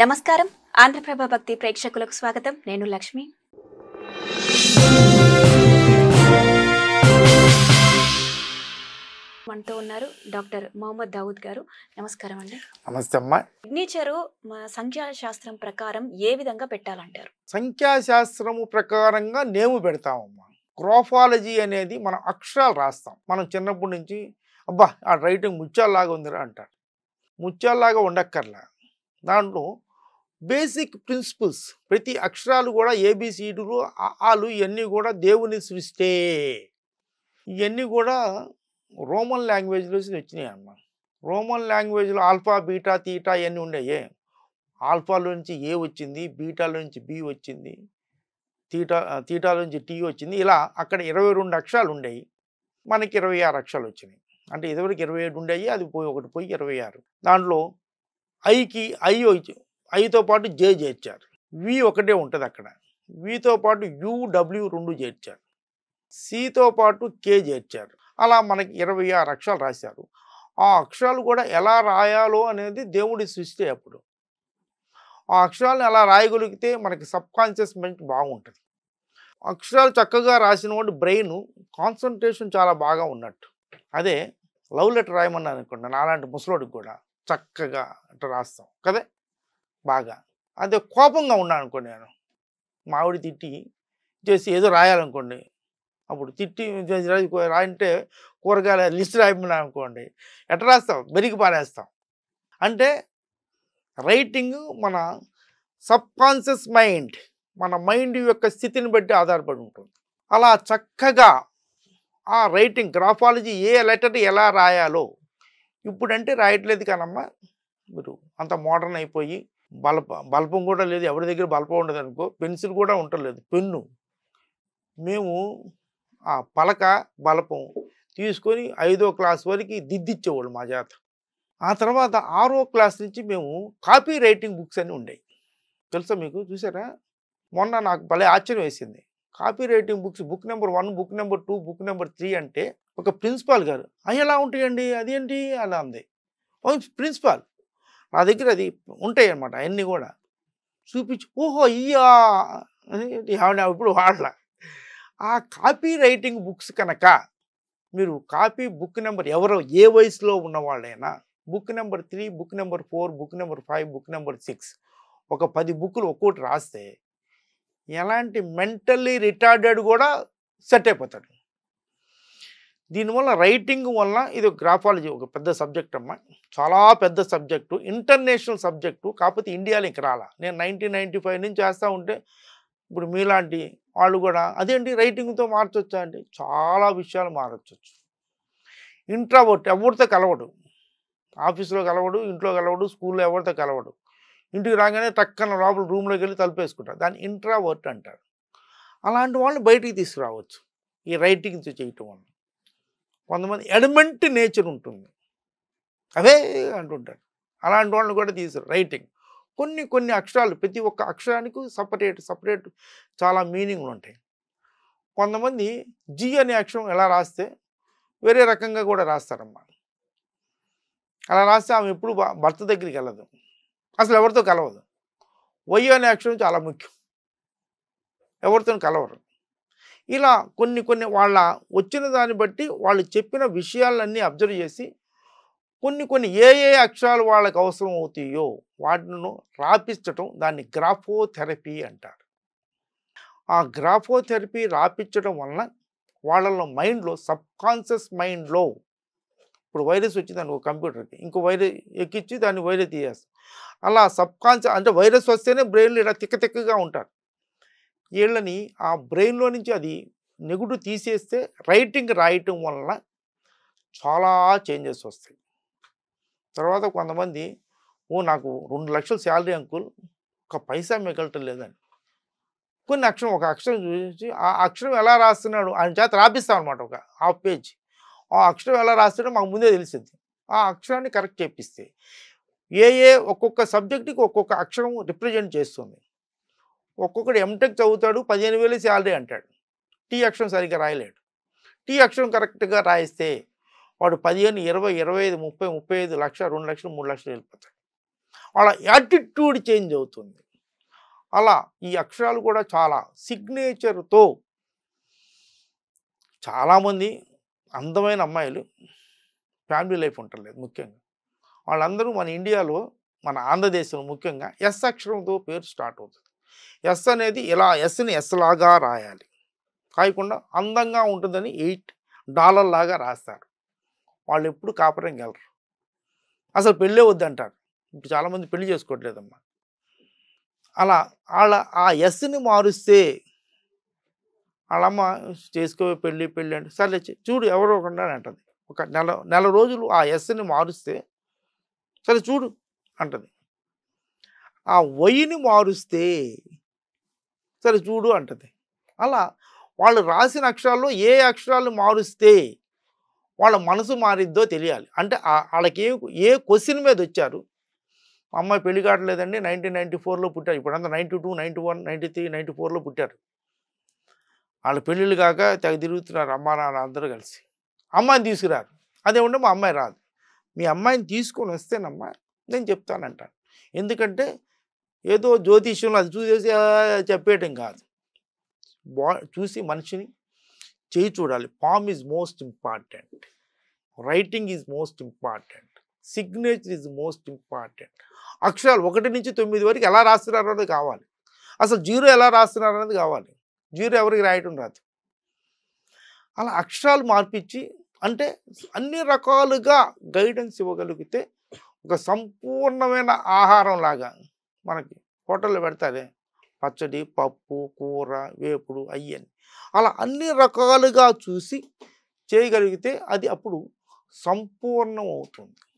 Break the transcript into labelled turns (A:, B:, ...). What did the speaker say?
A: నమస్కారం. ఆంధ్రప్రభ భక్తి ప్రేక్షకులకు స్వాగతం. నేను లక్ష్మి. మనతో ఉన్నారు డాక్టర్ మొహమ్మద్ దావూద్ గారు. నమస్కారం అండి.
B: నమస్తే అమ్మా.
A: సిగ్నేచరు సంఖ్యాశాస్త్రం ప్రకారం ఏ విధంగా పెట్టాలంటారు?
B: సంఖ్యాశాస్త్రము ప్రకారంగా నేము పెడతామమ్మా. గ్రాఫాలజీ అనేది మనం అక్షరాలు రాస్తాం. మనం చిన్నప్పటి నుంచి అబ్బా ఆ రైటింగ్ ముత్యాల్లాగా ఉందిరా అంటారు. ముత్యాల్లాగా ఉండక్కర్లా. దాంట్లో బేసిక్ ప్రిన్సిపల్స్ ప్రతి అక్షరాలు కూడా ఏబిసిడీలు ఆలు ఇవన్నీ కూడా దేవుని సృష్టే. ఇవన్నీ కూడా రోమన్ లాంగ్వేజ్లో వచ్చినాయి అమ్మ. రోమన్ లాంగ్వేజ్లో ఆల్ఫా బీటా తీటా ఇవన్నీ ఉండేవి. ఆల్ఫాలో నుంచి ఏ వచ్చింది, బీటాలో నుంచి బి వచ్చింది, తీటాలో నుంచి టీ వచ్చింది. ఇలా అక్కడ 22 అక్షరాలు ఉండేవి. మనకి 26 అక్షరాలు వచ్చినాయి. అంటే ఇదివరకు 27 ఉండేవి, అది ఒకటి పోయి 26. దాంట్లో ఐతో పాటు జే చేర్చారు. వి ఒకటే ఉంటుంది అక్కడ. వితో పాటు యుడబ్ల్యూ 2 చేర్చారు. సితో పాటు కే చేర్చారు. అలా మనకి 26 అక్షరాలు రాశారు. ఆ అక్షరాలు కూడా ఎలా రాయాలో అనేది దేవుడి సృష్టి. అప్పుడు ఆ అక్షరాలను ఎలా రాయగలిగితే మనకి సబ్కాన్షియస్ మైండ్ బాగుంటుంది. అక్షరాలు చక్కగా రాసిన వాడు బ్రెయిన్ కాన్సన్ట్రేషన్ చాలా బాగా ఉన్నట్టు. అదే లవ్ లెటర్ రాయమన్నాను అనుకోండి, నాలాంటి ముసలోడికి కూడా చక్కగా అట్లా రాస్తాం కదా బాగా. అదే కోపంగా ఉన్నాను అనుకోండి, నేను మా ఆవిడ తిట్టి చేసి ఏదో రాయాలనుకోండి, అప్పుడు తిట్టి రాయంటే కూరగాయల లిస్ట్ రాయమన్నా అనుకోండి, ఎట్లా రాస్తాం, బెరికి పారేస్తాం. అంటే రైటింగ్ మన సబ్కాన్షియస్ మైండ్, మన మైండ్ యొక్క స్థితిని బట్టి ఆధారపడి ఉంటుంది. అలా చక్కగా ఆ రైటింగ్ గ్రాఫాలజీ ఏ లెటర్ ఎలా రాయాలో ఇప్పుడంటే రాయట్లేదు కానమ్మా. మీరు అంత మోడర్న్ అయిపోయి బల్పం కూడా లేదు, ఎవరి దగ్గర బల్పం ఉండదు అనుకో, పెన్సిల్ కూడా ఉండలేదు, పెన్ను. మేము ఆ పలక బలపం తీసుకొని 5వ క్లాస్ వరకు దిద్దిచ్చేవాళ్ళు మా చేత. ఆ తర్వాత 6వ క్లాస్ నుంచి మేము కాపీ రైటింగ్ బుక్స్ అని ఉండేవి. తెలుసా మీకు? చూసారా? మొన్న నాకు భలే ఆశ్చర్యం వేసింది. Copy writing books book number 1, book number 2, book number 3 అంటే ఒక ప్రిన్సిపాల్ గారు అవి ఎలా ఉంటాయండి, అదేంటి అలా అంది. ప్రిన్సిపాల్ నా దగ్గర అది ఉంటాయి అన్నమాట. అవన్నీ కూడా చూపించి ఓహో ఇయ్యా అని ఇప్పుడు వాడలా. ఆ కాపీ రైటింగ్ బుక్స్ కనుక మీరు కాపీ బుక్ నెంబర్ ఎవరో ఏ వయసులో ఉన్నవాళ్ళైనా book number 3, book number 4, book number 5, book number 6 ఒక 10 బుక్కులు ఒక్కోటి రాస్తే ఎలాంటి మెంటల్లీ రిటార్డెడ్ కూడా సెట్ అయిపోతాడు. దీనివల్ల రైటింగ్ వల్ల ఇది గ్రాఫాలజీ ఒక పెద్ద సబ్జెక్ట్ అమ్మా, చాలా పెద్ద సబ్జెక్టు, ఇంటర్నేషనల్ సబ్జెక్టు. కాకపోతే ఇండియాలో ఇంక రాలా. నేను 1995 నుంచి చేస్తూ ఉంటే ఇప్పుడు మీలాంటి వాళ్ళు కూడా అదేంటి రైటింగ్తో మార్చొచ్చా అంటే చాలా విషయాలు మారచ్చు. ఇంట్రావర్ట్ ఎవరితో కలవడు, ఆఫీస్లో కలవడు, ఇంట్లో కలవడు, స్కూల్లో ఎవరితో కలవడు, ఇంటికి రాగానే టక్కన లోపల రూమ్లోకి వెళ్ళి తలుపేసుకుంటారు. దాన్ని ఇంట్రావర్ట్ అంటారు. అలాంటి వాళ్ళని బయటికి తీసుకురావచ్చు ఈ రైటింగ్ చేయటం వల్ల. కొంతమంది ఎడమెంట్ నేచర్ ఉంటుంది, అవే అంటుంటారు. అలాంటి వాళ్ళని కూడా తీసుకురా రైటింగ్. కొన్ని అక్షరాలు, ప్రతి ఒక్క అక్షరానికి సపరేట్ చాలా మీనింగ్లు ఉంటాయి. కొంతమంది జి అనే అక్షరం ఎలా రాస్తే వేరే రకంగా కూడా రాస్తారమ్మా. అలా రాస్తే ఆమె ఎప్పుడు భర్త దగ్గరికి వెళ్ళదు, అసలు ఎవరితో కలవదు. వై అనే అక్షరం చాలా ముఖ్యం, ఎవరితో కలవరు. ఇలా కొన్ని వాళ్ళ వచ్చిన దాన్ని బట్టి వాళ్ళు చెప్పిన విషయాలన్నీ అబ్జర్వ్ చేసి కొన్ని ఏ అక్షరాలు వాళ్ళకి అవసరం అవుతాయో వాటిను రాపించటం, దాన్ని గ్రాఫోథెరపీ అంటారు. ఆ గ్రాఫోథెరపీ రాపించడం వలన వాళ్ళలో మైండ్లో సబ్కాన్షియస్ మైండ్లో ఇప్పుడు వైరస్ వచ్చింది అనుకో కంప్యూటర్కి, ఇంకో వైరస్ ఎక్కించి దాన్ని వైరస్ తీసేస్తాం. అలా సబ్కాన్షియస్ అంటే వైరస్ వస్తేనే బ్రెయిన్లో ఇలా తిక్కగా ఉంటారు. వీళ్ళని ఆ బ్రెయిన్లో నుంచి అది నెగిటివ్ తీసేస్తే రైటింగ్ రాయటం వలన చాలా చేంజెస్ వస్తాయి. తర్వాత కొంతమంది నాకు 2 లక్షలు శాలరీ అంకుల్, ఒక పైసా మిగలటం లేదని కొన్ని అక్షరం ఒక అక్షరం చూసి ఆ అక్షరం ఎలా రాస్తున్నాడు ఆయన చేత రాపిస్తాం అనమాట. ఒక హాఫ్ పేజ్ ఆ అక్షరం ఎలా రాస్తాడో మాకు ముందే తెలిసింది. ఆ అక్షరాన్ని కరెక్ట్ చేపిస్తే ఒక్కొక్క సబ్జెక్టుకి ఒక్కొక్క అక్షరం రిప్రజెంట్ చేస్తుంది. ఒక్కొక్కడు ఎంటెక్ చదువుతాడు, 15,000 శాలరీ అంటాడు, టీ అక్షరం సరిగ్గా రాయలేడు. టీ అక్షరం కరెక్ట్గా రాయిస్తే వాడు 15, 20, 25, 30, 35 లక్ష, 2 లక్షలు, 3 లక్షలు వెళ్ళిపోతాడు. వాళ్ళ యాటిట్యూడ్ చేంజ్ అవుతుంది. అలా ఈ అక్షరాలు కూడా చాలా సిగ్నేచర్తో చాలామంది అందమైన అమ్మాయిలు ఫ్యామిలీ లైఫ్ ఉండలేదు ముఖ్యంగా. వాళ్ళందరూ మన ఇండియాలో, మన ఆంధ్రదేశంలో ముఖ్యంగా ఎస్ అక్షరంతో పేరు స్టార్ట్ అవుతుంది. ఎస్ అనేది ఇలా ఎస్ని ఎస్ లాగా రాయాలి, కాయకుండా అందంగా ఉంటుందని $8 లాగా రాస్తారు. వాళ్ళు ఎప్పుడు కాపురం గెలరు, అసలు పెళ్ళే వద్దంటారు. ఇప్పుడు చాలామంది పెళ్లి చేసుకోవట్లేదమ్మా. అలా ఆ ఎస్ని మారుస్తే వాళ్ళమ్మ చేసుకోవే పెళ్ళి పెళ్ళి అంటే సర్లే చూడు ఎవరో ఒకటి అంటుంది. ఒక నెల రోజులు ఆ ఎస్ని మారుస్తే సరే చూడు అంటుంది. ఆ వైని మారుస్తే సరే చూడు అంటుంది. అలా వాళ్ళు రాసిన అక్షరాల్లో ఏ అక్షరాలు మారుస్తే వాళ్ళ మనసు మారిద్దో తెలియాలి. అంటే వాళ్ళకి ఏ క్వశ్చన్ మీద వచ్చారు. మా అమ్మాయి పెళ్లి కావట్లేదండి, 1994లో పుట్టారు. ఇప్పుడంతా 92, 91, 93, 94లో పుట్టారు. వాళ్ళ పెళ్ళిళ్ళు కాక తెగ తిరుగుతున్నారు అమ్మా నాన్న అందరూ కలిసి. అమ్మాయిని తీసుకురారు. అదేమంటే మా అమ్మాయి రాదు. మీ అమ్మాయిని తీసుకొని వస్తేనమ్మా నేను చెప్తానంటాను. ఎందుకంటే ఏదో జ్యోతిష్యంలో అది చూసేసి చెప్పేయటం కాదు. చూసి మనిషిని చేయి చూడాలి. Palm is most important, writing is most important, signature is most important. అక్షరాలు 1 నుంచి 9 వరకు ఎలా రాస్తున్నారు అనేది కావాలి. అసలు 0 ఎలా రాస్తున్నారు అనేది కావాలి. 0 ఎవరికి రాయటం రాదు. అలా అక్షరాలు మార్పించి అంటే అన్ని రకాలుగా గైడెన్స్ ఇవ్వగలిగితే ఒక సంపూర్ణమైన ఆహారం లాగా మనకి హోటల్లో పెడతారే పచ్చడి, పప్పు, కూర, వేపుడు అయ్యని, అలా అన్ని రకాలుగా చూసి చేయగలిగితే అది అప్పుడు సంపూర్ణం అవుతుంది.